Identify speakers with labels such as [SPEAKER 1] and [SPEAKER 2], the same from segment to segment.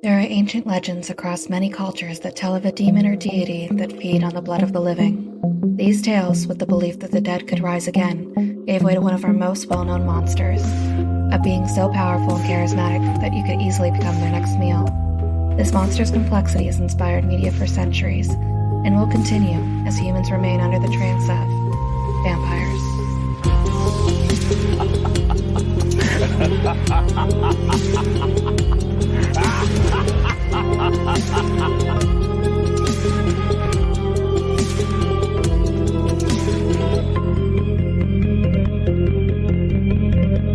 [SPEAKER 1] There are ancient legends across many cultures that tell of a demon or deity that feed on the blood of the living. These tales, with the belief that the dead could rise again, gave way to one of our most well-known monsters, a being so powerful and charismatic that you could easily become their next meal. This monster's complexity has inspired media for centuries, and will continue as humans remain under the trance of vampires.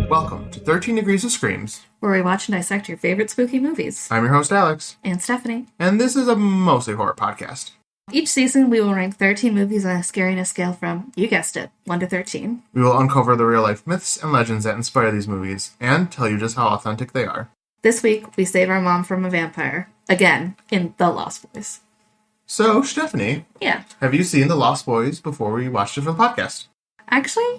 [SPEAKER 2] Welcome to 13 Degrees of Screams,
[SPEAKER 1] where we watch and dissect your favorite spooky movies.
[SPEAKER 2] I'm your host, Alex.
[SPEAKER 1] And Stephanie.
[SPEAKER 2] And this is a mostly horror podcast.
[SPEAKER 1] Each season, we will rank 13 movies on a scariness scale from, you guessed it, 1 to 13.
[SPEAKER 2] We will uncover the real-life myths and legends that inspire these movies, and tell you just how authentic they are.
[SPEAKER 1] This week, we save our mom from a vampire. Again, in The Lost Boys.
[SPEAKER 2] So, Stephanie.
[SPEAKER 1] Yeah.
[SPEAKER 2] Have you seen The Lost Boys before we watched it for the podcast?
[SPEAKER 1] Actually,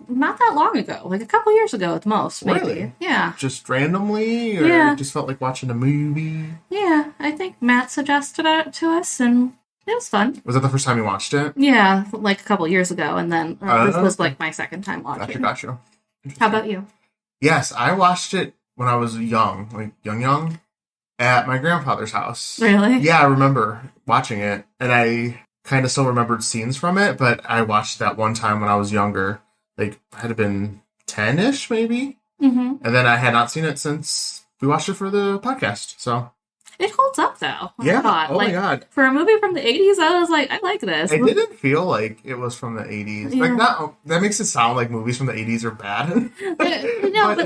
[SPEAKER 1] not that long ago. Like a couple years ago at the most, maybe.
[SPEAKER 2] Really?
[SPEAKER 1] Yeah.
[SPEAKER 2] Just randomly? Or
[SPEAKER 1] yeah.
[SPEAKER 2] Just felt like watching a movie?
[SPEAKER 1] Yeah, I think Matt suggested it to us, and it was fun.
[SPEAKER 2] Was that the first time you watched it?
[SPEAKER 1] Yeah, like a couple years ago, and then this was like my second time watching.
[SPEAKER 2] Gotcha.
[SPEAKER 1] How about you?
[SPEAKER 2] Yes, I watched it when I was young, like young, at my grandfather's house.
[SPEAKER 1] Really?
[SPEAKER 2] Yeah, I remember watching it, and I kind of still remembered scenes from it, but I watched that one time when I was younger. Like, I had been 10-ish, maybe?
[SPEAKER 1] Mm-hmm.
[SPEAKER 2] And then I had not seen it since we watched it for the podcast, so.
[SPEAKER 1] It holds up, though.
[SPEAKER 2] Yeah, my God.
[SPEAKER 1] For a movie from the 80s, I was like, I like this.
[SPEAKER 2] It didn't feel like it was from the 80s.
[SPEAKER 1] Yeah.
[SPEAKER 2] Like, that makes it sound like movies from the 80s are bad.
[SPEAKER 1] but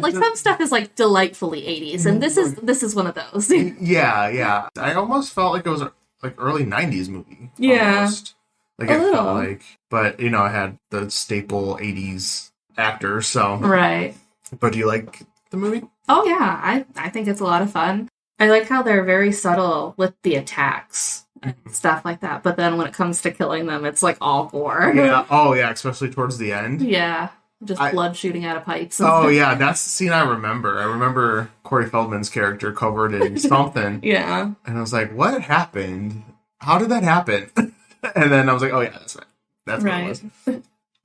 [SPEAKER 1] like, some stuff is, like, delightfully 80s, and this is one of those.
[SPEAKER 2] Yeah. I almost felt like it was like early 90s movie.
[SPEAKER 1] Yeah.
[SPEAKER 2] Almost. Like it felt like, but I had the staple 80s actors, so.
[SPEAKER 1] Right.
[SPEAKER 2] But do you like the movie?
[SPEAKER 1] Oh yeah, I think it's a lot of fun. I like how they're very subtle with the attacks and stuff like that, but then when it comes to killing them, it's like all gore.
[SPEAKER 2] Yeah. Oh yeah, especially towards the end.
[SPEAKER 1] Yeah. Just blood shooting out of pipes.
[SPEAKER 2] Oh yeah, that's the scene I remember. I remember Corey Feldman's character covered in something.
[SPEAKER 1] Yeah.
[SPEAKER 2] And I was like, what happened? How did that happen? And then I was like, oh yeah, that's right. That's what it was.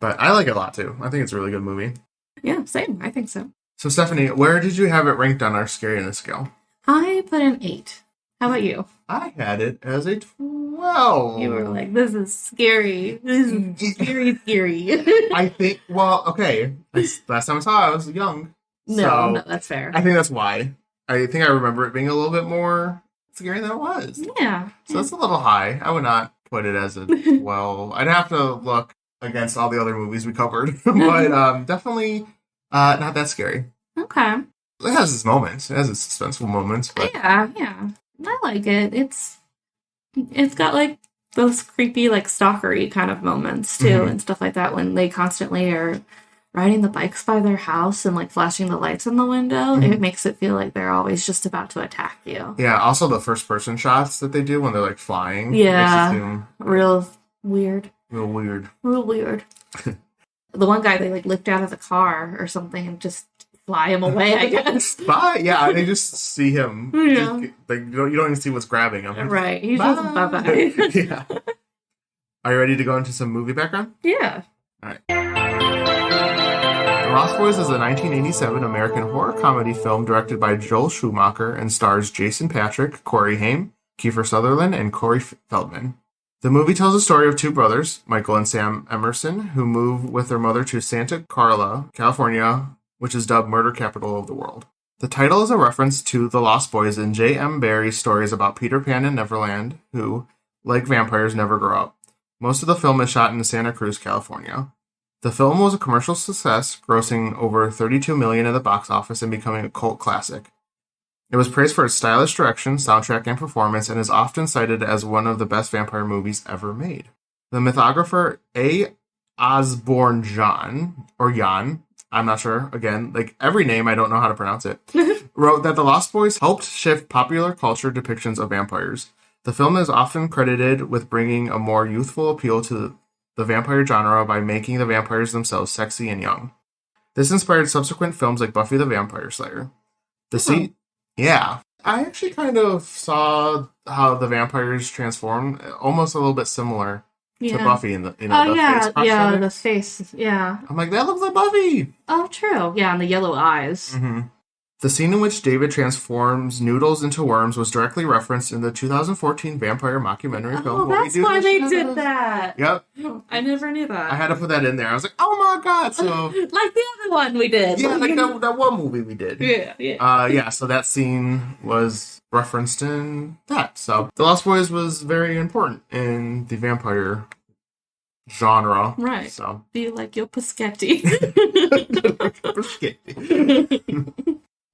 [SPEAKER 2] But I like it a lot too. I think it's a really good movie.
[SPEAKER 1] Yeah, same. I think so.
[SPEAKER 2] So Stephanie, where did you have it ranked on our scariness scale?
[SPEAKER 1] I put an 8. How about you?
[SPEAKER 2] I had it as a 12.
[SPEAKER 1] You were like, this is scary. This is scary.
[SPEAKER 2] I think, well, okay. Last time I saw it, I was young.
[SPEAKER 1] No, that's fair.
[SPEAKER 2] I think that's why. I think I remember it being a little bit more scary than it was.
[SPEAKER 1] Yeah.
[SPEAKER 2] So that's a little high. I would not put it as a 12. I'd have to look against all the other movies we covered. But definitely not that scary.
[SPEAKER 1] Okay.
[SPEAKER 2] It has its moments. It has its suspenseful moments. But.
[SPEAKER 1] Yeah. I like it. It's got like those creepy, like stalkery kind of moments too, and stuff like that when they constantly are riding the bikes by their house and like flashing the lights in the window. It makes it feel like they're always just about to attack you.
[SPEAKER 2] Yeah, also the first person shots that they do when they're like flying.
[SPEAKER 1] Yeah.
[SPEAKER 2] Makes it seem
[SPEAKER 1] real weird.
[SPEAKER 2] Real weird.
[SPEAKER 1] The one guy they like lift out of the car or something and just fly him away, I guess.
[SPEAKER 2] Bye. Yeah, they just see him.
[SPEAKER 1] Yeah.
[SPEAKER 2] Like you don't even see what's grabbing him.
[SPEAKER 1] Right. He's just bye-bye.
[SPEAKER 2] Yeah. Are you ready to go into some movie background?
[SPEAKER 1] Yeah.
[SPEAKER 2] All right. The Lost Boys is a 1987 American horror comedy film directed by Joel Schumacher and stars Jason Patric, Corey Haim, Kiefer Sutherland, and Corey Feldman. The movie tells the story of two brothers, Michael and Sam Emerson, who move with their mother to Santa Carla, California, which is dubbed murder capital of the world. The title is a reference to The Lost Boys and J.M. Barrie's stories about Peter Pan and Neverland, who, like vampires, never grow up. Most of the film is shot in Santa Cruz, California. The film was a commercial success, grossing over $32 million at the box office and becoming a cult classic. It was praised for its stylish direction, soundtrack, and performance, and is often cited as one of the best vampire movies ever made. The mythographer A. Osborne Jan, I'm not sure, again, like every name, I don't know how to pronounce it, wrote that The Lost Boys helped shift popular culture depictions of vampires. The film is often credited with bringing a more youthful appeal to the vampire genre by making the vampires themselves sexy and young. This inspired subsequent films like Buffy the Vampire Slayer. Yeah. I actually kind of saw how the vampires transform, almost a little bit similar to
[SPEAKER 3] Yeah.
[SPEAKER 2] Buffy in the
[SPEAKER 3] Oh,
[SPEAKER 2] the
[SPEAKER 3] yeah.
[SPEAKER 2] face
[SPEAKER 3] Yeah, the
[SPEAKER 2] prosthetics.
[SPEAKER 3] face. Yeah.
[SPEAKER 2] I'm like, that looks like Buffy.
[SPEAKER 3] Oh, true. Yeah, and the yellow eyes.
[SPEAKER 2] Mm-hmm. The scene in which David transforms noodles into worms was directly referenced in the 2014 vampire mockumentary film.
[SPEAKER 3] Oh, that's why they did that.
[SPEAKER 2] Yep.
[SPEAKER 3] I never knew that.
[SPEAKER 2] I had to put that in there. I was like, oh my god! So
[SPEAKER 3] like the other one we did.
[SPEAKER 2] yeah, like that one movie we did.
[SPEAKER 3] Yeah.
[SPEAKER 2] So that scene was referenced in that. So The Lost Boys was very important in the vampire genre.
[SPEAKER 3] Right.
[SPEAKER 2] So
[SPEAKER 3] Do you like your Paschetti?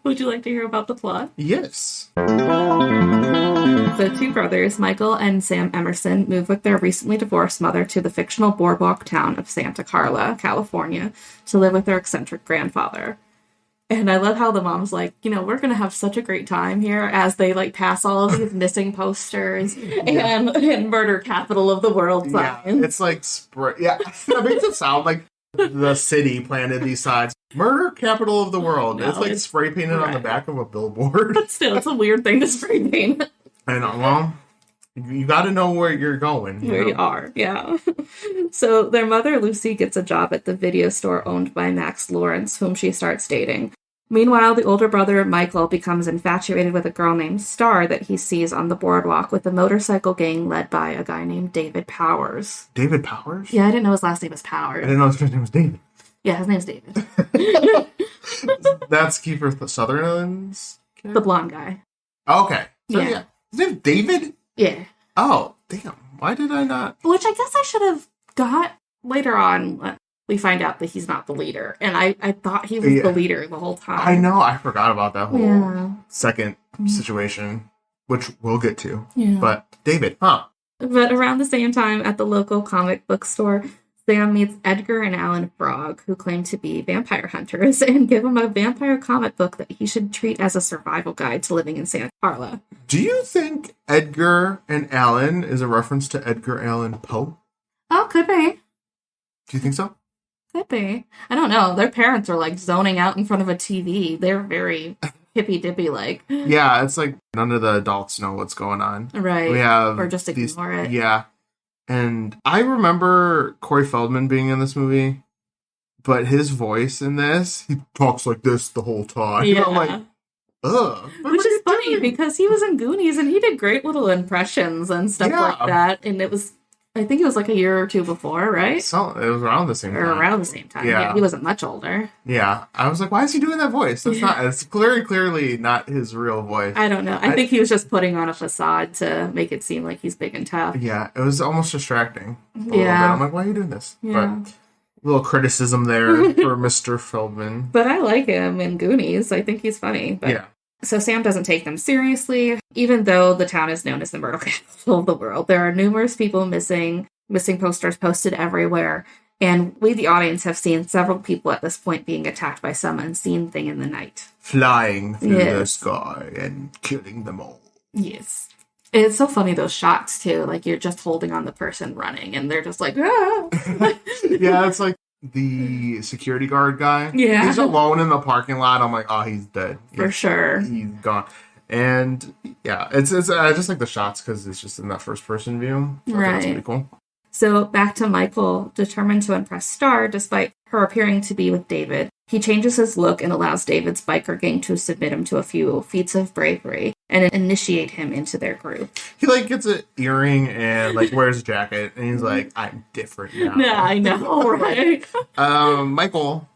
[SPEAKER 3] Would you like to hear about the plot?
[SPEAKER 2] Yes.
[SPEAKER 3] The two brothers, Michael and Sam Emerson, move with their recently divorced mother to the fictional boardwalk town of Santa Carla, California, to live with their eccentric grandfather. And I love how the mom's like, we're going to have such a great time here as they pass all of these missing posters and murder capital of the world signs.
[SPEAKER 2] Yeah, it's like spray. Yeah, that makes it sound like the city planted these signs. Murder capital of the world.
[SPEAKER 3] No,
[SPEAKER 2] it's like spray painted on the back of a billboard.
[SPEAKER 3] But still, it's a weird thing to spray paint.
[SPEAKER 2] I know. Well, you got to know where you're going.
[SPEAKER 3] You are, yeah. So their mother, Lucy, gets a job at the video store owned by Max Lawrence, whom she starts dating. Meanwhile, the older brother, Michael, becomes infatuated with a girl named Star that he sees on the boardwalk with a motorcycle gang led by a guy named David Powers.
[SPEAKER 2] David Powers?
[SPEAKER 3] Yeah, I didn't know his last name was Powers.
[SPEAKER 2] I didn't know his first name was David.
[SPEAKER 3] Yeah, his name's David.
[SPEAKER 2] That's Kiefer Sutherland's character?
[SPEAKER 3] The blonde guy.
[SPEAKER 2] Okay. So,
[SPEAKER 3] Yeah.
[SPEAKER 2] His name's David?
[SPEAKER 3] Yeah.
[SPEAKER 2] Oh, damn. Why did I not?
[SPEAKER 3] Which I guess I should have got later on. We find out that he's not the leader. And I thought he was the leader the whole time.
[SPEAKER 2] I know. I forgot about that whole
[SPEAKER 3] Yeah.
[SPEAKER 2] second situation, which we'll get to.
[SPEAKER 3] Yeah.
[SPEAKER 2] But David, huh?
[SPEAKER 3] But around the same time, at the local comic book store, Sam meets Edgar and Alan Frog, who claim to be vampire hunters, and give him a vampire comic book that he should treat as a survival guide to living in Santa Carla.
[SPEAKER 2] Do you think Edgar and Alan is a reference to Edgar Allan Poe?
[SPEAKER 3] Oh, could be.
[SPEAKER 2] Do you think so?
[SPEAKER 3] Could be. I don't know. Their parents are zoning out in front of a TV. They're very hippy-dippy
[SPEAKER 2] Yeah, it's like none of the adults know what's going on.
[SPEAKER 3] Right.
[SPEAKER 2] We have
[SPEAKER 3] or just ignore it.
[SPEAKER 2] Yeah. And I remember Corey Feldman being in this movie, but his voice in this, he talks like this the whole time.
[SPEAKER 3] Yeah.
[SPEAKER 2] I'm like, ugh.
[SPEAKER 3] Which is funny because he was in Goonies and he did great little impressions and stuff like that. And it was, I think it was a year or two before, right?
[SPEAKER 2] So it was around the same time.
[SPEAKER 3] Or around the same time. Yeah. He wasn't much older.
[SPEAKER 2] Yeah. I was like, why is he doing that voice? That's it's clearly not his real voice.
[SPEAKER 3] I don't know. I think he was just putting on a facade to make it seem like he's big and tough.
[SPEAKER 2] Yeah. It was almost distracting. A little bit. I'm like, why are you doing this?
[SPEAKER 3] Yeah.
[SPEAKER 2] But a little criticism there for Mr. Feldman.
[SPEAKER 3] But I like him in Goonies. I think he's funny. But
[SPEAKER 2] yeah.
[SPEAKER 3] So Sam doesn't take them seriously, even though the town is known as the murder capital of the world. There are numerous people missing posters posted everywhere, and we, the audience, have seen several people at this point being attacked by some unseen thing in the night.
[SPEAKER 2] Flying through the sky and killing them all.
[SPEAKER 3] Yes. It's so funny, those shots, too. You're just holding on the person running, and they're just like, ah!
[SPEAKER 2] Yeah, it's like the security guard guy.
[SPEAKER 3] Yeah.
[SPEAKER 2] He's alone in the parking lot. I'm like, oh, he's dead.
[SPEAKER 3] For sure.
[SPEAKER 2] He's gone. And yeah, it's I just like the shots because it's just in that first person view. So I think it's pretty cool.
[SPEAKER 3] So back to Michael, determined to impress Star despite her appearing to be with David. He changes his look and allows David's biker gang to submit him to a few feats of bravery and initiate him into their group.
[SPEAKER 2] He gets an earring and wears a jacket and he's like, I'm different now.
[SPEAKER 3] Yeah, I know, right?
[SPEAKER 2] Michael,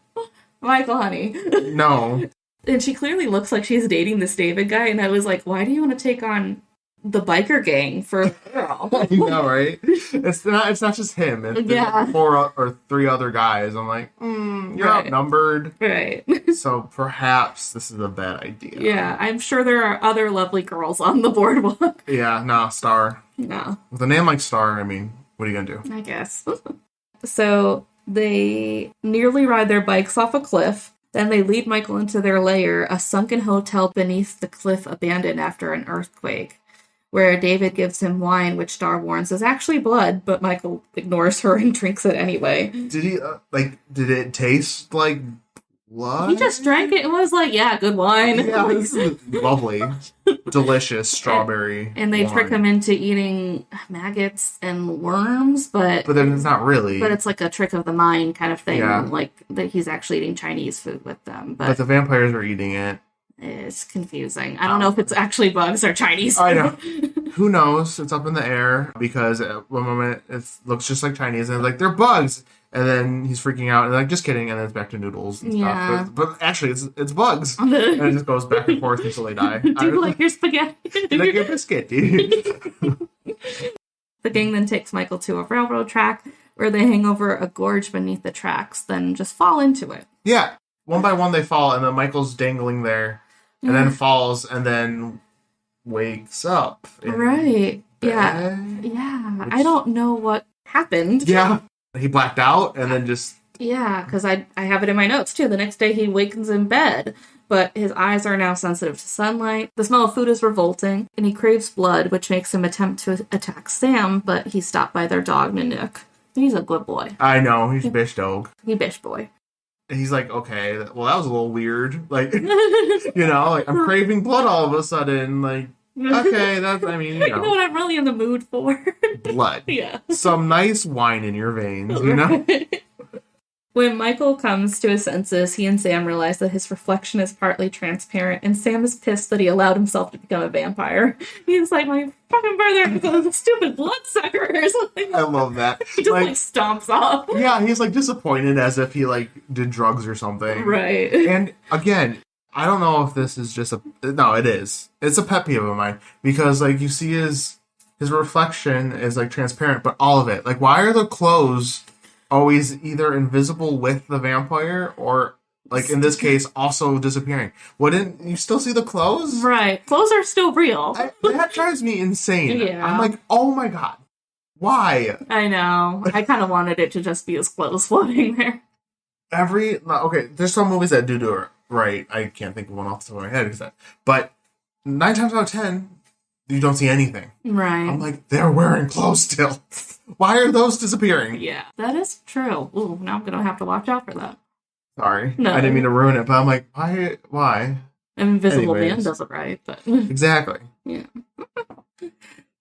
[SPEAKER 3] honey.
[SPEAKER 2] No.
[SPEAKER 3] And she clearly looks like she's dating this David guy, and I was like, why do you want to take on the biker gang for a girl?
[SPEAKER 2] I know, right? It's not just him. It's 4 or 3 other guys. I'm like, you're outnumbered.
[SPEAKER 3] Right.
[SPEAKER 2] So perhaps this is a bad idea.
[SPEAKER 3] Yeah, I'm sure there are other lovely girls on the boardwalk.
[SPEAKER 2] Yeah, no, Star.
[SPEAKER 3] No.
[SPEAKER 2] With a name like Star, I mean, what are you going to do?
[SPEAKER 3] I guess. So they nearly ride their bikes off a cliff. Then they lead Michael into their lair, a sunken hotel beneath the cliff abandoned after an earthquake, where David gives him wine, which Star warns is actually blood, but Michael ignores her and drinks it anyway.
[SPEAKER 2] Did he, did it taste like What?
[SPEAKER 3] He just drank it and was like, yeah, good wine.
[SPEAKER 2] Yeah, this is lovely. Delicious strawberry
[SPEAKER 3] And they
[SPEAKER 2] wine.
[SPEAKER 3] trick him into eating maggots and worms, but
[SPEAKER 2] then it's not really.
[SPEAKER 3] But it's like a trick of the mind kind of thing.
[SPEAKER 2] Yeah.
[SPEAKER 3] Like that he's actually eating Chinese food with them.
[SPEAKER 2] But the vampires are eating it.
[SPEAKER 3] It's confusing. I don't know if it's actually bugs or Chinese food.
[SPEAKER 2] I know. Who knows? It's up in the air because at one moment it looks just like Chinese and it's like, they're bugs. And then he's freaking out and like, just kidding. And then it's back to noodles and stuff. But actually, it's bugs. And it just goes back and forth until they die.
[SPEAKER 3] Do you like your spaghetti?
[SPEAKER 2] Like your biscuit, dude.
[SPEAKER 3] The gang then takes Michael to a railroad track where they hang over a gorge beneath the tracks, then just fall into it.
[SPEAKER 2] Yeah. One by one they fall and then Michael's dangling there and then falls and then wakes up.
[SPEAKER 3] Right. Yeah. I don't know what happened.
[SPEAKER 2] Yeah. He blacked out and then just...
[SPEAKER 3] Yeah, because I have it in my notes, too. The next day he wakens in bed, but his eyes are now sensitive to sunlight. The smell of food is revolting, and he craves blood, which makes him attempt to attack Sam, but he's stopped by their dog, Nanook. He's a good boy.
[SPEAKER 2] I know, he's bish dog.
[SPEAKER 3] He bish boy.
[SPEAKER 2] He's like, okay, well, that was a little weird. Like, you know, like, I'm craving blood all of a sudden. Like, okay, that's, I mean,
[SPEAKER 3] you know what I'm really in the mood for?
[SPEAKER 2] Blood.
[SPEAKER 3] Yeah.
[SPEAKER 2] Some nice wine in your veins, you know?
[SPEAKER 3] When Michael comes to his senses, he and Sam realize that his reflection is partly transparent, and Sam is pissed that he allowed himself to become a vampire. He's like, my fucking brother is a stupid bloodsucker or something.
[SPEAKER 2] I love that.
[SPEAKER 3] He just, like, stomps off.
[SPEAKER 2] Yeah, he's, like, disappointed as if he, like, did drugs or something.
[SPEAKER 3] Right.
[SPEAKER 2] And, again, I don't know if this is just a... No, it is. It's a pet peeve of mine. Because, like, you see his reflection is, like, transparent, but all of it. Like, why are the clothes always either invisible with the vampire or, like, in this case, also disappearing? Wouldn't you still see the clothes?
[SPEAKER 3] Right. Clothes are still real.
[SPEAKER 2] That drives me insane.
[SPEAKER 3] Yeah.
[SPEAKER 2] I'm like, oh my god. Why?
[SPEAKER 3] I know. I kind of wanted it to just be his clothes floating there.
[SPEAKER 2] Okay, there's some movies that do it right. I can't think of one off the top of my head. But 9 times out of 10, you don't see anything.
[SPEAKER 3] Right.
[SPEAKER 2] I'm like, they're wearing clothes still. Why are those disappearing?
[SPEAKER 3] Yeah, that is true. Ooh, now I'm going to have to watch out for that.
[SPEAKER 2] Sorry.
[SPEAKER 3] No.
[SPEAKER 2] I didn't mean to ruin it, but I'm like, why?
[SPEAKER 3] An Invisible
[SPEAKER 2] Anyways.
[SPEAKER 3] Man does it right, but...
[SPEAKER 2] Exactly.
[SPEAKER 3] Yeah.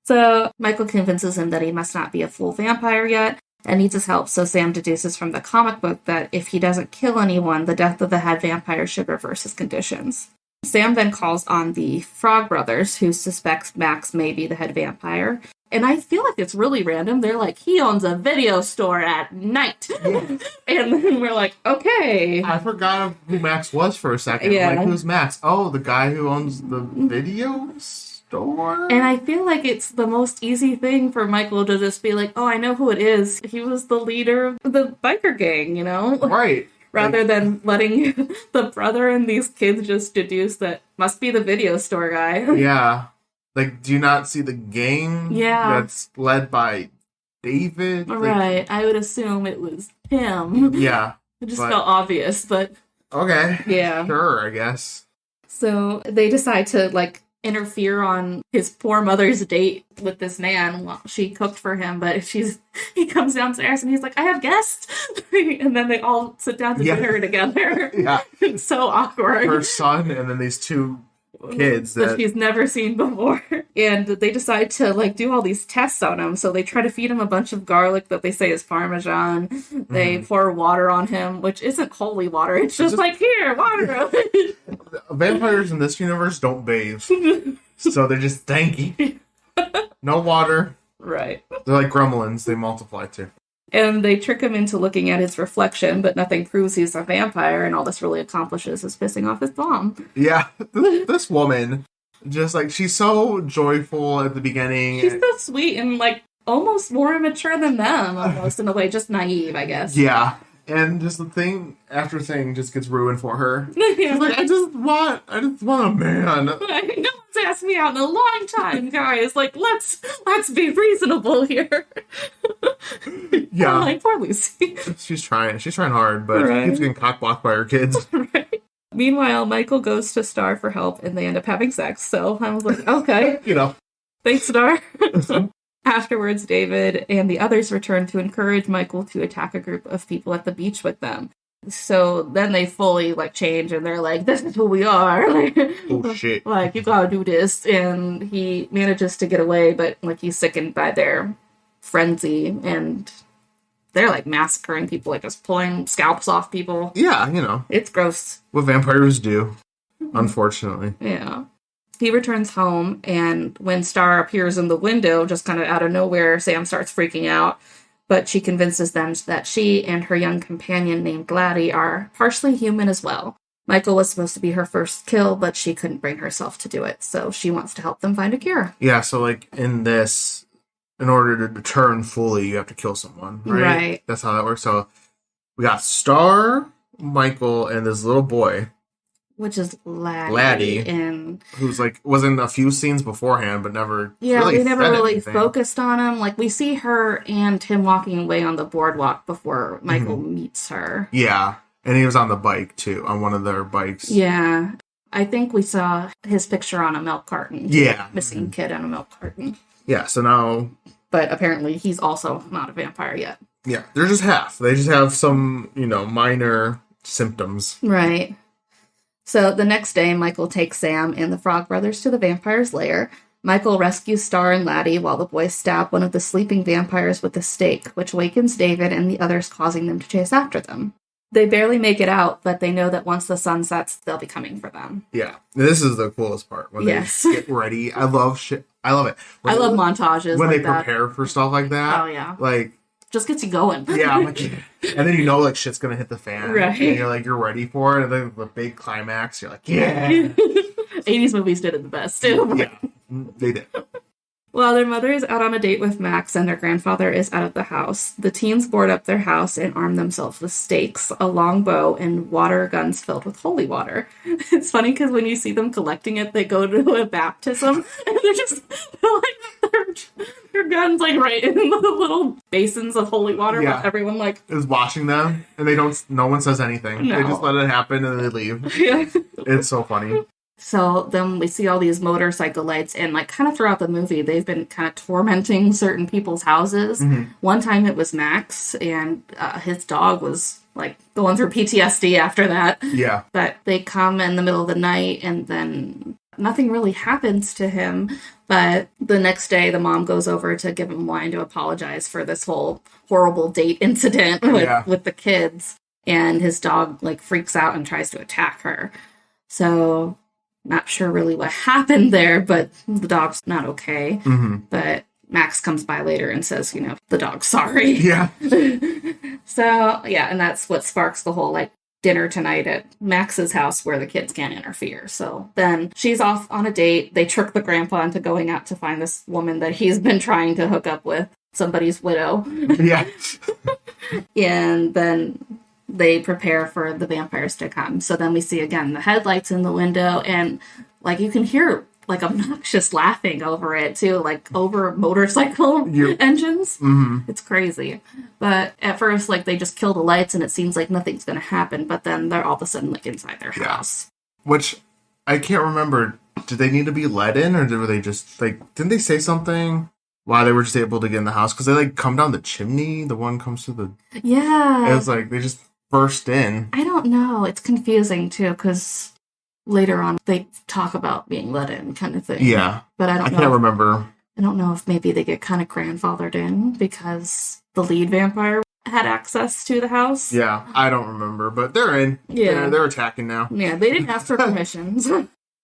[SPEAKER 3] So, Michael convinces him that he must not be a full vampire yet, and needs his help, so Sam deduces from the comic book that if he doesn't kill anyone, the death of the head vampire should reverse his conditions. Sam then calls on the Frog Brothers, who suspects Max may be the head vampire. And I feel like it's really random. They're like, he owns a video store at night. Yeah. And then we're like, okay.
[SPEAKER 2] I forgot who Max was for a second.
[SPEAKER 3] Yeah.
[SPEAKER 2] Like, who's Max? Oh, the guy who owns the video store?
[SPEAKER 3] And I feel like it's the most easy thing for Michael to just be like, oh, I know who it is. He was the leader of the biker gang, you know?
[SPEAKER 2] Right.
[SPEAKER 3] Rather than letting the brother and these kids just deduce that must be the video store guy.
[SPEAKER 2] Yeah. Like, do you not see the gang that's led by David?
[SPEAKER 3] Right. I would assume it was him.
[SPEAKER 2] Yeah.
[SPEAKER 3] It just felt obvious, but...
[SPEAKER 2] Okay.
[SPEAKER 3] Yeah.
[SPEAKER 2] Sure, I guess.
[SPEAKER 3] So they decide to, like, interfere on his poor mother's date with this man while she cooked for him, but he comes downstairs and he's like, I have guests. And then they all sit down to dinner together.
[SPEAKER 2] Yeah.
[SPEAKER 3] It's so awkward.
[SPEAKER 2] Her son and then these two kids
[SPEAKER 3] that she's never seen before. And they decide to, like, do all these tests on him. So they try to feed him a bunch of garlic that they say is Parmesan. They pour water on him, which isn't holy water. It's just like, here, water.
[SPEAKER 2] Vampires in this universe don't bathe. So they're just stanky. No water.
[SPEAKER 3] Right.
[SPEAKER 2] They're like gremlins. They multiply too.
[SPEAKER 3] And they trick him into looking at his reflection, but nothing proves he's a vampire, and all this really accomplishes is pissing off his mom.
[SPEAKER 2] Yeah, this woman, just like, she's so joyful at the beginning.
[SPEAKER 3] She's so sweet and, like, almost more immature than them, almost, in a way, just naive, I guess.
[SPEAKER 2] Yeah, and just the thing after thing just gets ruined for her.
[SPEAKER 3] Yeah.
[SPEAKER 2] She's like, I just want a man.
[SPEAKER 3] No one's asked me out in a long time, guys. Like, let's be reasonable here.
[SPEAKER 2] Yeah.
[SPEAKER 3] I'm like, poor Lucy.
[SPEAKER 2] She's trying hard, but she keeps getting cock-blocked by her kids.
[SPEAKER 3] Right. Meanwhile, Michael goes to Star for help, and they end up having sex, so I was like, okay.
[SPEAKER 2] You know.
[SPEAKER 3] Thanks, Star. Afterwards, David and the others return to encourage Michael to attack a group of people at the beach with them. So then they fully like change and they're like, this is who we are. Like,
[SPEAKER 2] Oh shit.
[SPEAKER 3] like you gotta do this. And he manages to get away, but like he's sickened by their frenzy and they're like massacring people, like just pulling scalps off people.
[SPEAKER 2] Yeah, you know.
[SPEAKER 3] It's gross.
[SPEAKER 2] What vampires do, unfortunately.
[SPEAKER 3] Yeah. He returns home, and when Star appears in the window, just kind of out of nowhere, Sam starts freaking out. But she convinces them that she and her young companion named Gladys are partially human as well. Michael was supposed to be her first kill, but she couldn't bring herself to do it, so she wants to help them find a cure.
[SPEAKER 2] Yeah, so like in this, in order to turn fully, you have to kill someone, right?
[SPEAKER 3] Right.
[SPEAKER 2] That's how that works. So we got Star, Michael, and this little boy.
[SPEAKER 3] Which is
[SPEAKER 2] Laddie.
[SPEAKER 3] And
[SPEAKER 2] who's like was in a few scenes beforehand, but never.
[SPEAKER 3] yeah,
[SPEAKER 2] really
[SPEAKER 3] we never
[SPEAKER 2] said
[SPEAKER 3] really
[SPEAKER 2] anything.
[SPEAKER 3] focused on him. Like we see her and him walking away on the boardwalk before Michael meets her.
[SPEAKER 2] Yeah, and he was on the bike too, on one of their bikes.
[SPEAKER 3] Yeah, I think we saw his picture on a milk carton.
[SPEAKER 2] Yeah,
[SPEAKER 3] Missing kid on a milk carton.
[SPEAKER 2] Yeah, so now.
[SPEAKER 3] But apparently he's also not a vampire yet.
[SPEAKER 2] Yeah, they're just half. They just have some, minor symptoms.
[SPEAKER 3] Right. So the next day, Michael takes Sam and the Frog Brothers to the vampire's lair. Michael rescues Star and Laddie while the boys stab one of the sleeping vampires with a stake, which wakens David and the others, causing them to chase after them. They barely make it out, but they know that once the sun sets, they'll be coming for them.
[SPEAKER 2] Yeah, this is the coolest part. When they get ready. I love shit. I love it.
[SPEAKER 3] I love montages
[SPEAKER 2] when
[SPEAKER 3] like
[SPEAKER 2] they prepare for stuff like that.
[SPEAKER 3] Oh, yeah.
[SPEAKER 2] Like,
[SPEAKER 3] just gets you going.
[SPEAKER 2] yeah, I'm like, and then like shit's gonna hit the fan,
[SPEAKER 3] right?
[SPEAKER 2] And you're like, you're ready for it, and then the big climax, you're like, yeah.
[SPEAKER 3] 80s movies did it the best too.
[SPEAKER 2] Yeah, they did.
[SPEAKER 3] While their mother is out on a date with Max and their grandfather is out of the house, the teens board up their house and arm themselves with stakes, a long bow, and water guns filled with holy water. It's funny because when you see them collecting it, they go to a baptism and they're just like their guns like right in the little basins of holy water.
[SPEAKER 2] Yeah.
[SPEAKER 3] With everyone like
[SPEAKER 2] is watching them, and no one says anything.
[SPEAKER 3] No.
[SPEAKER 2] They just let it happen and they leave.
[SPEAKER 3] Yeah.
[SPEAKER 2] It's so funny.
[SPEAKER 3] So then we see all these motorcycle lights, and like kind of throughout the movie, they've been kind of tormenting certain people's houses.
[SPEAKER 2] Mm-hmm.
[SPEAKER 3] One time it was Max, and his dog was like going through PTSD after that.
[SPEAKER 2] Yeah.
[SPEAKER 3] But they come in the middle of the night, and then nothing really happens to him. But the next day, the mom goes over to give him wine to apologize for this whole horrible date incident with the kids. And his dog like freaks out and tries to attack her. So not sure really what happened there, but the dog's not okay.
[SPEAKER 2] Mm-hmm.
[SPEAKER 3] But Max comes by later and says, the dog's sorry.
[SPEAKER 2] Yeah.
[SPEAKER 3] So, yeah, and that's what sparks the whole, like, dinner tonight at Max's house where the kids can't interfere. So then she's off on a date. They trick the grandpa into going out to find this woman that he's been trying to hook up with, somebody's widow.
[SPEAKER 2] Yeah.
[SPEAKER 3] And then they prepare for the vampires to come. So then we see again the headlights in the window, and like you can hear like obnoxious laughing over it too, like over motorcycle engines.
[SPEAKER 2] Mm-hmm.
[SPEAKER 3] It's crazy. But at first, like they just kill the lights, and it seems like nothing's gonna happen. But then they're all of a sudden like inside their house.
[SPEAKER 2] Which I can't remember. Did they need to be let in, or were they just like? Didn't they say something? Why they were just able to get in the house? Because they like come down the chimney. The one comes through the.
[SPEAKER 3] Yeah.
[SPEAKER 2] It was like they just burst in.
[SPEAKER 3] I don't know. It's confusing too because later on they talk about being let in, kind of thing.
[SPEAKER 2] Yeah,
[SPEAKER 3] but I
[SPEAKER 2] can't remember.
[SPEAKER 3] I don't know if maybe they get kind of grandfathered in because the lead vampire had access to the house.
[SPEAKER 2] Yeah, I don't remember, but they're in.
[SPEAKER 3] Yeah,
[SPEAKER 2] they're attacking now.
[SPEAKER 3] Yeah, they didn't ask for permissions.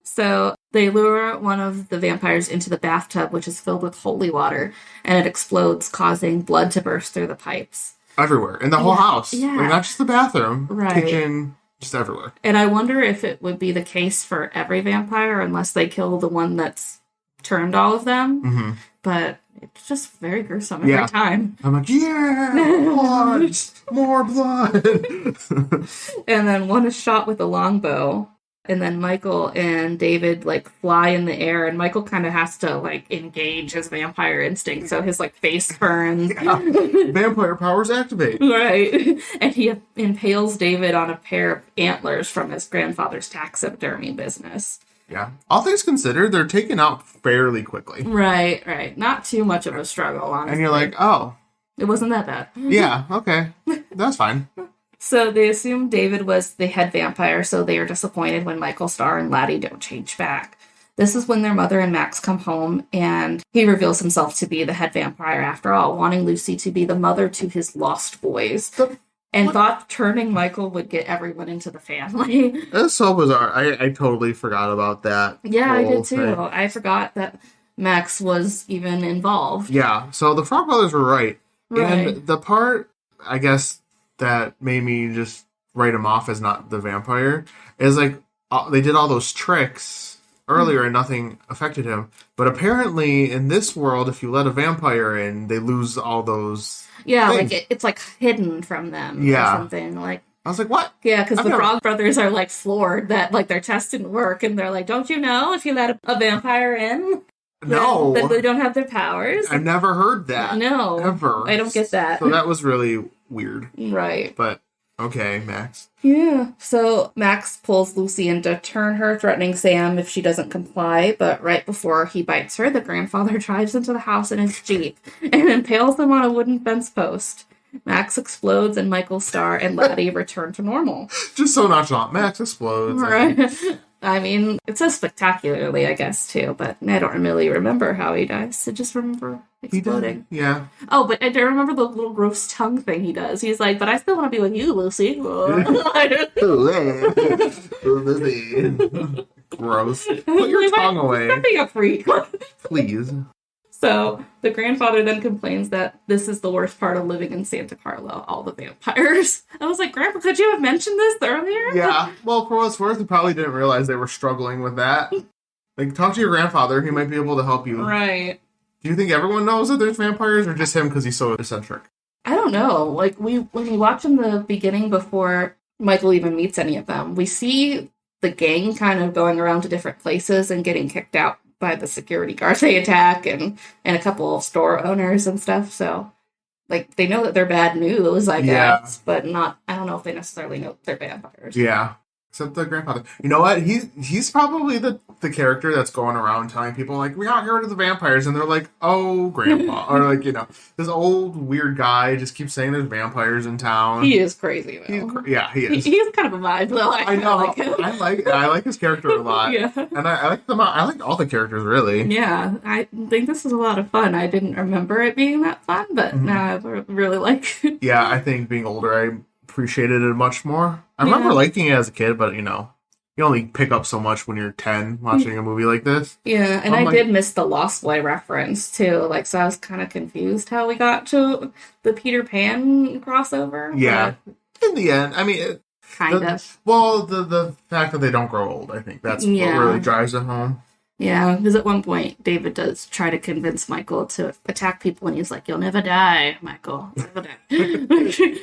[SPEAKER 3] So they lure one of the vampires into the bathtub, which is filled with holy water, and it explodes, causing blood to burst through the pipes.
[SPEAKER 2] Everywhere. In the whole house.
[SPEAKER 3] Yeah.
[SPEAKER 2] Like, not just the bathroom.
[SPEAKER 3] Right.
[SPEAKER 2] Kitchen. Just everywhere.
[SPEAKER 3] And I wonder if it would be the case for every vampire, unless they kill the one that's turned all of them.
[SPEAKER 2] Mm-hmm.
[SPEAKER 3] But it's just very gruesome every time.
[SPEAKER 2] I'm like, yeah! Blood! More blood!
[SPEAKER 3] And then one is shot with a longbow. And then Michael and David, like, fly in the air, and Michael kind of has to, like, engage his vampire instinct, so his, like, face burns.
[SPEAKER 2] Yeah. Vampire powers activate.
[SPEAKER 3] Right. And he impales David on a pair of antlers from his grandfather's taxidermy business.
[SPEAKER 2] Yeah. All things considered, they're taken out fairly quickly.
[SPEAKER 3] Right. Not too much of a struggle, honestly.
[SPEAKER 2] And you're like, oh.
[SPEAKER 3] It wasn't that bad.
[SPEAKER 2] Yeah, okay. That's fine.
[SPEAKER 3] So they assume David was the head vampire, so they are disappointed when Michael Starr and Laddie don't change back. This is when their mother and Max come home, and he reveals himself to be the head vampire after all, wanting Lucy to be the mother to his lost boys. And thought turning Michael would get everyone into the family.
[SPEAKER 2] That's so bizarre. I totally forgot about that.
[SPEAKER 3] Yeah, I did too.
[SPEAKER 2] Thing.
[SPEAKER 3] I forgot that Max was even involved.
[SPEAKER 2] Yeah, so the Frog Brothers were right.
[SPEAKER 3] Right.
[SPEAKER 2] And the part, I guess, that made me just write him off as not the vampire is like, they did all those tricks earlier and nothing affected him. But apparently, in this world, if you let a vampire in, they lose all those things.
[SPEAKER 3] Like it's like hidden from them or something. Like
[SPEAKER 2] I was like, what?
[SPEAKER 3] Yeah, because the Frog Brothers are like floored that like their test didn't work, and they're like, don't you know if you let a vampire in, that they don't have their powers?
[SPEAKER 2] I've never heard that.
[SPEAKER 3] No.
[SPEAKER 2] Ever.
[SPEAKER 3] I don't get that.
[SPEAKER 2] So that was really weird.
[SPEAKER 3] Right.
[SPEAKER 2] But, okay, Max.
[SPEAKER 3] Yeah. So Max pulls Lucy in to turn her, threatening Sam if she doesn't comply, but right before he bites her, the grandfather drives into the house in his Jeep and impales him on a wooden fence post. Max explodes, and Michael Starr and Laddie return to normal.
[SPEAKER 2] Just so nonchalant. Max explodes.
[SPEAKER 3] Right. I mean, it says spectacularly, I guess, too, but I don't really remember how he dies. I just remember exploding.
[SPEAKER 2] Yeah.
[SPEAKER 3] Oh, but I do remember the little gross tongue thing he does. He's like, but I still want to be with you, Lucy.
[SPEAKER 2] Gross. Put your tongue away.
[SPEAKER 3] Stop being a freak.
[SPEAKER 2] Please.
[SPEAKER 3] So the grandfather then complains that this is the worst part of living in Santa Carla, all the vampires. I was like, Grandpa, could you have mentioned this earlier?
[SPEAKER 2] Yeah. Well, for what it's worth, he probably didn't realize they were struggling with that. Like, talk to your grandfather. He might be able to help you.
[SPEAKER 3] Right.
[SPEAKER 2] Do you think everyone knows that there's vampires, or just him because he's so eccentric?
[SPEAKER 3] I don't know. Like, when we watch in the beginning before Michael even meets any of them, we see the gang kind of going around to different places and getting kicked out by the security guards they attack, and a couple of store owners and stuff. So, like, they know that they're bad news, I guess, but not. I don't know if they necessarily know they're vampires.
[SPEAKER 2] Yeah, except the grandfather. You know what? He's probably the character that's going around telling people like, we gotta get rid of the vampires, and they're like, oh, Grandpa, or like, you know, this old weird guy just keeps saying there's vampires in town.
[SPEAKER 3] He is crazy though.
[SPEAKER 2] He is.
[SPEAKER 3] He's kind of a vibe though.
[SPEAKER 2] I know.
[SPEAKER 3] Like him.
[SPEAKER 2] I like his character a lot.
[SPEAKER 3] Yeah,
[SPEAKER 2] and I like them. I like all the characters really.
[SPEAKER 3] Yeah, I think this was a lot of fun. I didn't remember it being that fun, but now I really like it.
[SPEAKER 2] Yeah, I think being older, I appreciated it much more. I remember liking it as a kid, but you know, you only pick up so much when you're 10 watching a movie like this.
[SPEAKER 3] Yeah, and I did miss the Lost Boy reference too. Like, so I was kind of confused how we got to the Peter Pan crossover.
[SPEAKER 2] Yeah, in the end, I mean,
[SPEAKER 3] kind of.
[SPEAKER 2] Well, the fact that they don't grow old, I think that's what really drives it home.
[SPEAKER 3] Yeah, because at one point, David does try to convince Michael to attack people, and he's like, you'll never die, Michael. Never die.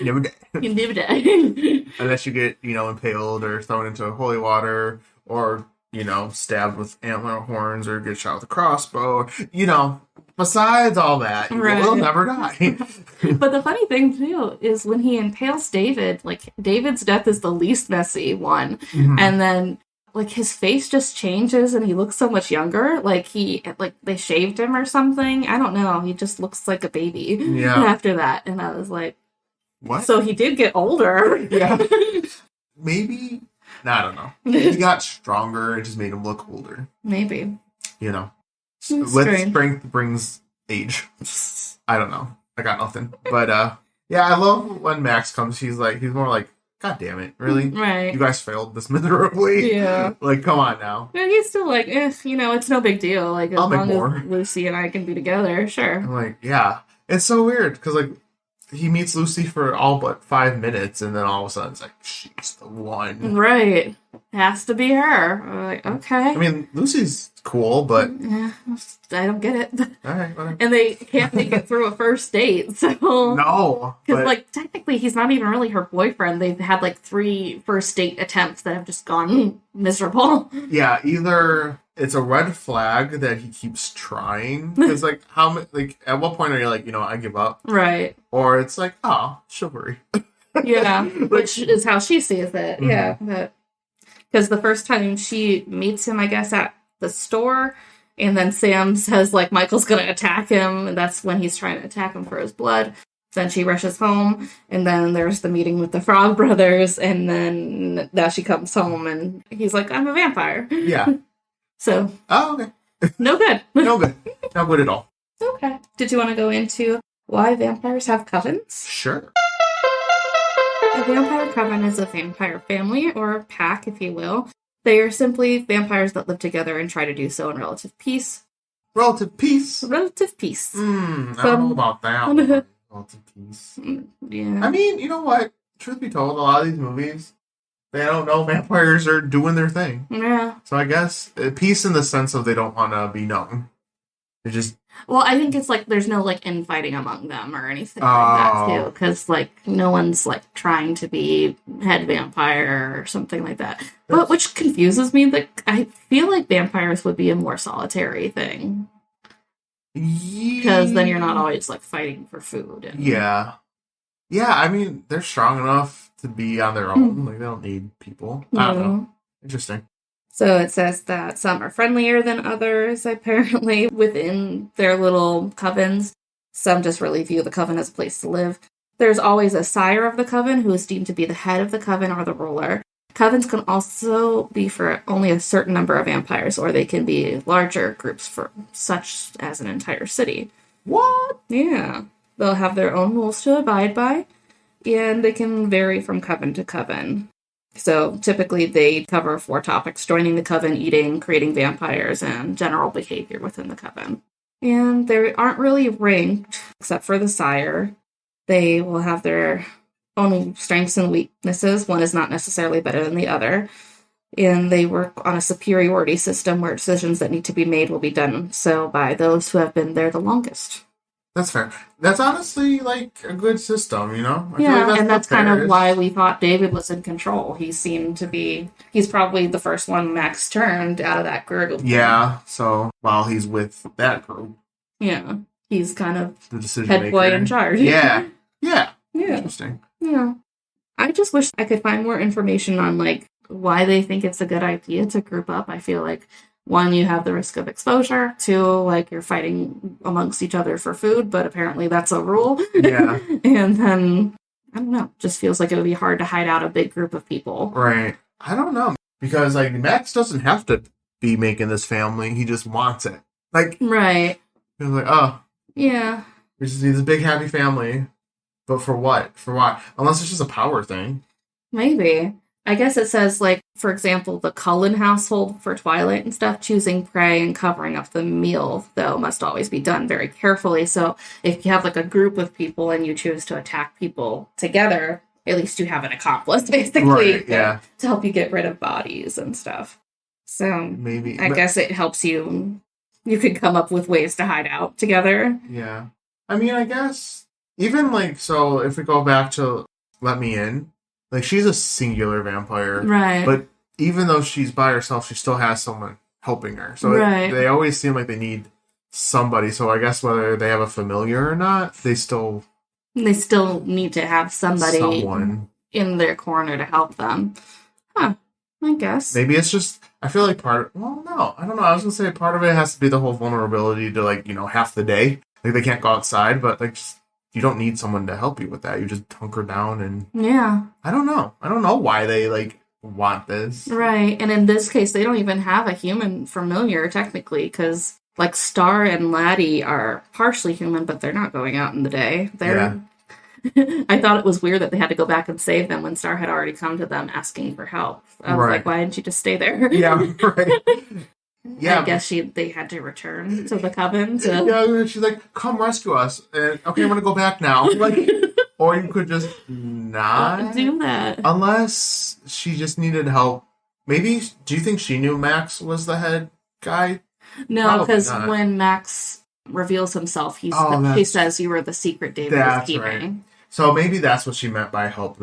[SPEAKER 2] Never die.
[SPEAKER 3] You'll never die.
[SPEAKER 2] Unless you get, you know, impaled or thrown into holy water or, you know, stabbed with antler horns or get shot with a crossbow. You know, besides all that, you will never die.
[SPEAKER 3] But the funny thing, too, is when he impales David, like, David's death is the least messy one. Mm-hmm. And then like, his face just changes and he looks so much younger. Like, they shaved him or something. I don't know. He just looks like a baby after that. And I was like, what? So he did get older.
[SPEAKER 2] Yeah. Maybe. No, I don't know. He got stronger. It just made him look older.
[SPEAKER 3] Maybe.
[SPEAKER 2] You know. With strength brings age. I don't know. I got nothing. But, yeah, I love when Max comes. He's more like, God damn it, really?
[SPEAKER 3] Right.
[SPEAKER 2] You guys failed this miserably.
[SPEAKER 3] Yeah.
[SPEAKER 2] Like, come on now.
[SPEAKER 3] Yeah, he's still like, you know, it's no big deal. Like, as long as Lucy and I can be together, sure.
[SPEAKER 2] I'm like, yeah. It's so weird, because, like, he meets Lucy for all but 5 minutes, and then all of a sudden it's like, she's the one.
[SPEAKER 3] Right. Has to be her. I'm like, okay.
[SPEAKER 2] I mean, Lucy's cool, but...
[SPEAKER 3] Yeah, I don't get it.
[SPEAKER 2] All right, whatever.
[SPEAKER 3] And they can't make it through a first date, so...
[SPEAKER 2] No.
[SPEAKER 3] Because, like, technically he's not even really her boyfriend. They've had, like, 3 first date attempts that have just gone miserable.
[SPEAKER 2] Yeah, either it's a red flag that he keeps trying, because, like, at what point are you like, you know, I give up?
[SPEAKER 3] Right.
[SPEAKER 2] Or it's like, oh, chivalry.
[SPEAKER 3] Yeah, which is how she sees it. Mm-hmm. Yeah, but... Because the first time she meets him, I guess, at the store, and then Sam says, like, Michael's going to attack him, and that's when he's trying to attack him for his blood. then she rushes home, and then there's the meeting with the Frog Brothers, and then now she comes home, and he's like, I'm a vampire.
[SPEAKER 2] Yeah.
[SPEAKER 3] So.
[SPEAKER 2] Oh, okay.
[SPEAKER 3] No good.
[SPEAKER 2] No good. No good at all.
[SPEAKER 3] Okay. Did you want to go into why vampires have covens?
[SPEAKER 2] Sure.
[SPEAKER 3] A vampire coven is a vampire family, or pack, if you will. They are simply vampires that live together and try to do so in relative peace.
[SPEAKER 2] Relative peace?
[SPEAKER 3] Relative peace.
[SPEAKER 2] I don't know about that one. Relative peace.
[SPEAKER 3] Yeah.
[SPEAKER 2] I mean, you know what? Truth be told, a lot of these movies, they don't know vampires are doing their thing.
[SPEAKER 3] Yeah.
[SPEAKER 2] So I guess peace in the sense of they don't want to be known. They just...
[SPEAKER 3] Well, I think it's like there's no like infighting among them or anything like that too, because like no one's like trying to be head vampire or something like that. But which confuses me. Like I feel like vampires would be a more solitary thing, because then you're not always like fighting for food. And...
[SPEAKER 2] Yeah. I mean they're strong enough to be on their own. Like they don't need people. I don't know. Interesting.
[SPEAKER 3] So it says that some are friendlier than others, apparently, within their little covens. Some just really view the coven as a place to live. There's always a sire of the coven who is deemed to be the head of the coven or the ruler. Covens can also be for only a certain number of vampires, or they can be larger groups for such as an entire city.
[SPEAKER 2] What?
[SPEAKER 3] Yeah. They'll have their own rules to abide by, and they can vary from coven to coven. So typically they cover 4 topics: joining the coven, eating, creating vampires, and general behavior within the coven. And they aren't really ranked, except for the sire. They will have their own strengths and weaknesses. One is not necessarily better than the other. And they work on a superiority system where decisions that need to be made will be done so by those who have been there the longest.
[SPEAKER 2] That's fair. That's honestly like a good system, you know? I feel
[SPEAKER 3] Yeah,
[SPEAKER 2] like
[SPEAKER 3] and that's kind
[SPEAKER 2] fair.
[SPEAKER 3] of why we thought David was in control. He seemed to be, he's probably the first one Max turned out of that group.
[SPEAKER 2] Yeah, so while he's with that group.
[SPEAKER 3] Yeah, he's kind of
[SPEAKER 2] the decision
[SPEAKER 3] head
[SPEAKER 2] maker.
[SPEAKER 3] boy in charge.
[SPEAKER 2] Yeah.
[SPEAKER 3] Interesting. Yeah. I just wish I could find more information on like why they think it's a good idea to group up. I feel like 1, you have the risk of exposure. 2, like you're fighting amongst each other for food, but apparently that's a rule.
[SPEAKER 2] Yeah.
[SPEAKER 3] And then, I don't know, just feels like it would be hard to hide out a big group of people.
[SPEAKER 2] Right. I don't know. Because, like, Max doesn't have to be making this family. He just wants it. Like,
[SPEAKER 3] right.
[SPEAKER 2] He's like, oh.
[SPEAKER 3] Yeah.
[SPEAKER 2] We just need this big, happy family. But for what? For why? Unless it's just a power thing.
[SPEAKER 3] Maybe. I guess it says, like, for example, the Cullen household for Twilight and stuff, choosing prey and covering up the meal, though, must always be done very carefully. So if you have, like, a group of people and you choose to attack people together, at least you have an accomplice, basically,
[SPEAKER 2] right, yeah.
[SPEAKER 3] to help you get rid of bodies and stuff. So
[SPEAKER 2] maybe
[SPEAKER 3] I guess it helps you. You could come up with ways to hide out together.
[SPEAKER 2] Yeah. I mean, I guess, even, like, so if we go back to Let Me In, like, she's a singular vampire.
[SPEAKER 3] Right.
[SPEAKER 2] But even though she's by herself, she still has someone helping her. So they always seem like they need somebody. So I guess whether they have a familiar or not, they still
[SPEAKER 3] need to have
[SPEAKER 2] someone
[SPEAKER 3] in their corner to help them. Huh. I guess.
[SPEAKER 2] Maybe it's just, I feel like no, I don't know. I was going to say part of it has to be the whole vulnerability to, like, you know, half the day. Like, they can't go outside, but, like, just, you don't need someone to help you with that. You just hunker down and...
[SPEAKER 3] Yeah.
[SPEAKER 2] I don't know. I don't know why they, like, want this.
[SPEAKER 3] Right. And in this case, they don't even have a human familiar, technically, because, like, Star and Laddie are partially human, but they're not going out in the day. They're... I thought it was weird that they had to go back and save them when Star had already come to them asking for help. I was like, why didn't you just stay there?
[SPEAKER 2] Yeah, right.
[SPEAKER 3] Yeah, I guess they had to return to the coven.
[SPEAKER 2] Yeah, she's like, "Come rescue us." And, okay, I'm gonna go back now. Like, or you could just not
[SPEAKER 3] do that
[SPEAKER 2] unless she just needed help. Maybe. Do you think she knew Max was the head guy?
[SPEAKER 3] No, because when Max reveals himself, he says you were the secret David was keeping. Right.
[SPEAKER 2] So maybe that's what she meant by help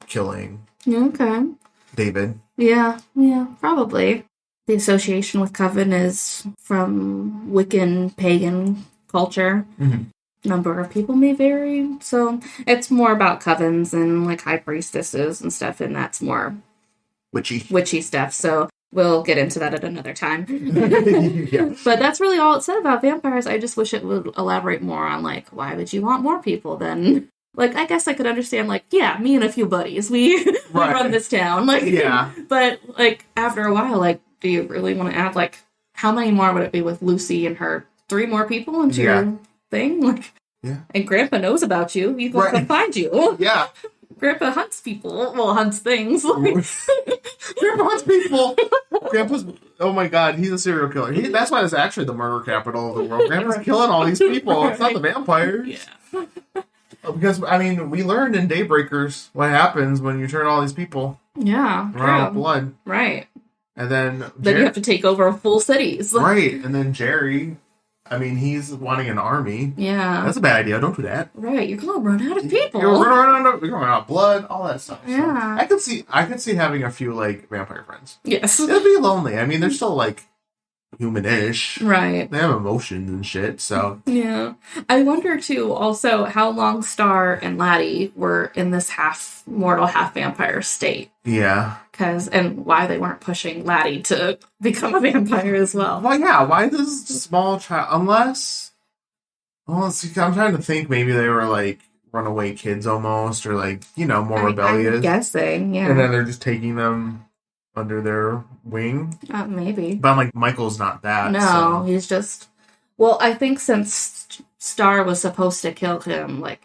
[SPEAKER 2] killing.
[SPEAKER 3] Okay.
[SPEAKER 2] David.
[SPEAKER 3] Yeah, probably. The association with Coven is from Wiccan pagan culture. Mm-hmm. Number of people may vary, so it's more about covens and like high priestesses and stuff, and that's more witchy stuff. So we'll get into that at another time.
[SPEAKER 2] Yeah.
[SPEAKER 3] But that's really all it said about vampires. I just wish it would elaborate more on, like, why would you want more people then? Like, I guess I could understand, like, yeah, me and a few buddies, we run this town. Like,
[SPEAKER 2] Yeah.
[SPEAKER 3] But, like, after a while, like, do you really want to add, like, how many more would it be with Lucy and her 3 more people into your thing? Like, and Grandpa knows about you. He's going to come find you.
[SPEAKER 2] Yeah.
[SPEAKER 3] Grandpa hunts people. Well, hunts things. Like.
[SPEAKER 2] Grandpa hunts people. Grandpa's, oh my god, he's a serial killer. That's why it's actually the murder capital of the world. Grandpa's killing all these people. It's not the vampires.
[SPEAKER 3] Yeah.
[SPEAKER 2] Because, I mean, we learned in Daybreakers what happens when you turn all these people run out of blood.
[SPEAKER 3] Right.
[SPEAKER 2] And then
[SPEAKER 3] you have to take over full cities.
[SPEAKER 2] Right. And then Jerry, I mean, he's wanting an army.
[SPEAKER 3] Yeah.
[SPEAKER 2] That's a bad idea. Don't do that.
[SPEAKER 3] Right. You're going to run out of people.
[SPEAKER 2] You're running out of blood, all that stuff.
[SPEAKER 3] Yeah.
[SPEAKER 2] So I could see having a few, like, vampire friends.
[SPEAKER 3] Yes.
[SPEAKER 2] It'd be lonely. I mean, they're still, like, human-ish.
[SPEAKER 3] Right.
[SPEAKER 2] They have emotions and shit, so.
[SPEAKER 3] Yeah. I wonder, too, also, how long Star and Laddie were in this half-mortal, half-vampire state.
[SPEAKER 2] Yeah.
[SPEAKER 3] And why they weren't pushing Laddie to become a vampire as well.
[SPEAKER 2] Well, yeah, why this small child? Unless, I'm trying to think maybe they were, like, runaway kids almost, or, like, more rebellious.
[SPEAKER 3] I'm guessing, yeah.
[SPEAKER 2] And then they're just taking them under their wing.
[SPEAKER 3] Maybe.
[SPEAKER 2] But I'm like, Michael's not that.
[SPEAKER 3] No,
[SPEAKER 2] so.
[SPEAKER 3] He's just... Well, I think since Star was supposed to kill him, like...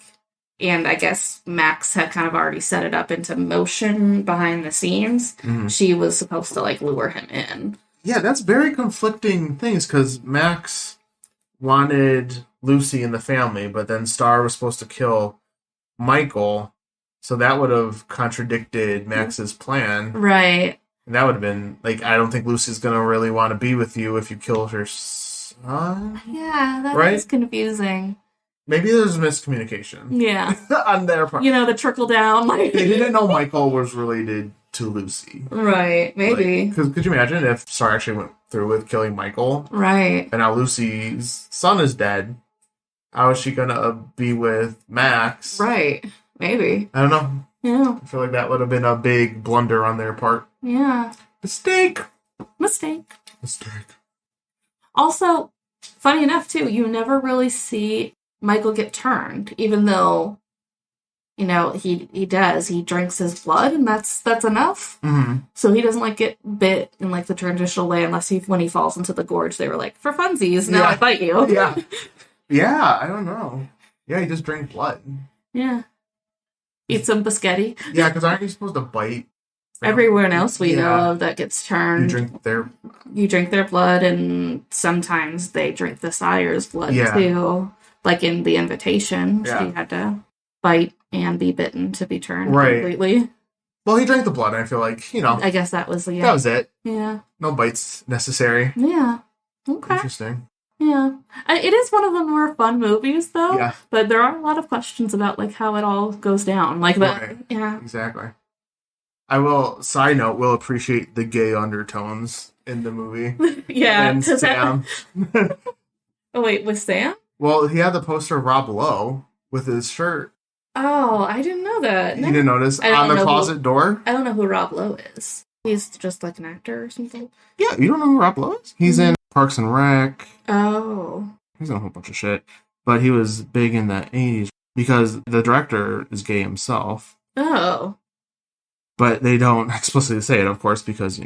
[SPEAKER 3] And I guess Max had kind of already set it up into motion behind the scenes. Mm-hmm. She was supposed to, like, lure him in.
[SPEAKER 2] Yeah, that's very conflicting things, because Max wanted Lucy in the family, but then Star was supposed to kill Michael, so that would have contradicted Max's plan.
[SPEAKER 3] Right.
[SPEAKER 2] And that would have been, like, I don't think Lucy's going to really want to be with you if you kill her son.
[SPEAKER 3] Yeah, that is confusing.
[SPEAKER 2] Maybe there's miscommunication.
[SPEAKER 3] Yeah.
[SPEAKER 2] On their part.
[SPEAKER 3] The trickle down. Like...
[SPEAKER 2] They didn't know Michael was related to Lucy.
[SPEAKER 3] Right, maybe.
[SPEAKER 2] Because could you imagine if Star actually went through with killing Michael?
[SPEAKER 3] Right.
[SPEAKER 2] And now Lucy's son is dead. How is she going to be with Max?
[SPEAKER 3] Right. Maybe.
[SPEAKER 2] I don't know.
[SPEAKER 3] Yeah.
[SPEAKER 2] I feel like that would have been a big blunder on their part.
[SPEAKER 3] Yeah.
[SPEAKER 2] Mistake.
[SPEAKER 3] Also, funny enough, too, you never really see Michael get turned, even though, he does. He drinks his blood, and that's enough.
[SPEAKER 2] Mm-hmm.
[SPEAKER 3] So he doesn't, like, get bit in, like, the traditional way, unless when he falls into the gorge, they were like, for funsies, now I bite you.
[SPEAKER 2] Yeah. Yeah, I don't know. Yeah, he just drank blood.
[SPEAKER 3] Yeah. Eat some biscotti.
[SPEAKER 2] Yeah, because aren't you supposed to bite?
[SPEAKER 3] Everyone else we know of that gets turned.
[SPEAKER 2] You
[SPEAKER 3] drink their blood, and sometimes they drink the sire's blood, too. Like in The Invitation, she had to bite and be bitten to be turned completely.
[SPEAKER 2] Well, he drank the blood, and I feel like,
[SPEAKER 3] I guess that was
[SPEAKER 2] that was it.
[SPEAKER 3] Yeah.
[SPEAKER 2] No bites necessary.
[SPEAKER 3] Yeah. Okay.
[SPEAKER 2] Interesting.
[SPEAKER 3] Yeah. It is one of the more fun movies, though.
[SPEAKER 2] Yeah.
[SPEAKER 3] But there are a lot of questions about, like, how it all goes down. Like that.
[SPEAKER 2] Right.
[SPEAKER 3] Yeah.
[SPEAKER 2] Exactly. Side note, will appreciate the gay undertones in the movie.
[SPEAKER 3] Yeah.
[SPEAKER 2] And Sam.
[SPEAKER 3] Oh, wait, with Sam?
[SPEAKER 2] Well, he had the poster of Rob Lowe with his shirt.
[SPEAKER 3] Oh, I didn't know that.
[SPEAKER 2] You didn't notice? On the closet door?
[SPEAKER 3] I don't know who Rob Lowe is. He's just like an actor or something?
[SPEAKER 2] Yeah, you don't know who Rob Lowe is? He's in Parks and Rec.
[SPEAKER 3] Oh.
[SPEAKER 2] He's in a whole bunch of shit. But he was big in the 80s because the director is gay himself.
[SPEAKER 3] Oh.
[SPEAKER 2] But they don't explicitly say it, of course, because,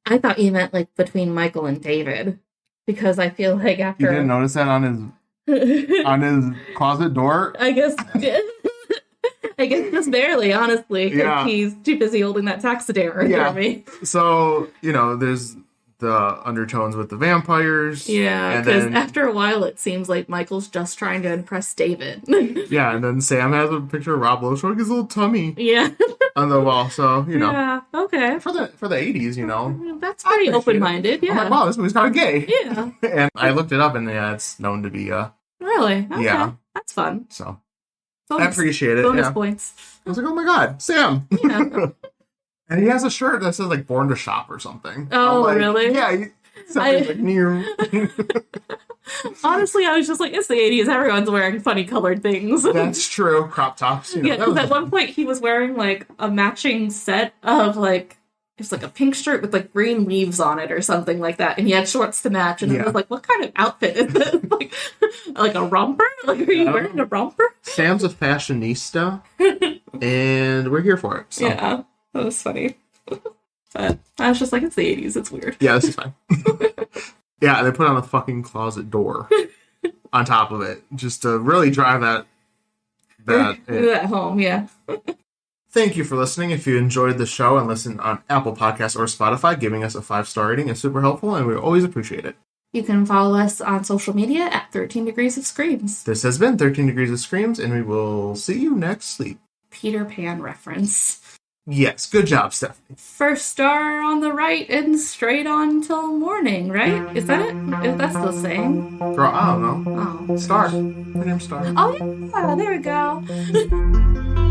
[SPEAKER 3] I thought you meant, like, between Michael and David. Because I feel like after...
[SPEAKER 2] You didn't notice that on his closet door?
[SPEAKER 3] I guess just barely, honestly. Yeah. He's too busy holding that taxidermy for me.
[SPEAKER 2] So, there's the undertones with the vampires.
[SPEAKER 3] Yeah, because after a while it seems like Michael's just trying to impress David.
[SPEAKER 2] Yeah, and then Sam has a picture of Rob Lowe showing his little tummy.
[SPEAKER 3] Yeah.
[SPEAKER 2] On the wall, so,
[SPEAKER 3] Yeah, okay.
[SPEAKER 2] For the 80s,
[SPEAKER 3] That's pretty open-minded, yeah.
[SPEAKER 2] I'm like, wow, this movie's kind of gay.
[SPEAKER 3] Yeah.
[SPEAKER 2] And I looked it up, and it's known to be,
[SPEAKER 3] Really? Okay.
[SPEAKER 2] Yeah.
[SPEAKER 3] That's fun.
[SPEAKER 2] So, I appreciate it.
[SPEAKER 3] Bonus points.
[SPEAKER 2] I was like, oh my god, Sam. Yeah. And he has a shirt that says, like, Born to Shop or something.
[SPEAKER 3] Oh,
[SPEAKER 2] like,
[SPEAKER 3] really?
[SPEAKER 2] Yeah. Something like near.
[SPEAKER 3] Honestly, I was just like, it's the 80s. Everyone's wearing funny colored things.
[SPEAKER 2] That's true. Crop tops.
[SPEAKER 3] Yeah, because at one point he was wearing, like, a matching set of, like, was like a pink shirt with like green leaves on it or something like that, and he had shorts to match. And I was like, "What kind of outfit is this? like a romper? Like, are you wearing a romper?"
[SPEAKER 2] Sam's a fashionista, and we're here for it. So.
[SPEAKER 3] Yeah, that was funny. But I was just like, it's the 80s. It's weird.
[SPEAKER 2] Yeah, this is fine. Yeah, they put on a fucking closet door on top of it just to really drive that
[SPEAKER 3] home. Yeah.
[SPEAKER 2] Thank you for listening. If you enjoyed the show and listen on Apple Podcasts or Spotify, giving us a 5-star rating is super helpful, and we always appreciate it.
[SPEAKER 3] You can follow us on social media at 13 Degrees of Screams.
[SPEAKER 2] This has been 13 Degrees of Screams, and we will see you next sleep.
[SPEAKER 3] Peter Pan reference.
[SPEAKER 2] Yes, good job, Stephanie.
[SPEAKER 3] First star on the right and straight on till morning, right? Is that it? That's the saying.
[SPEAKER 2] Girl, I don't know.
[SPEAKER 3] Oh.
[SPEAKER 2] Star. Her name's Star.
[SPEAKER 3] Oh, yeah, there we go.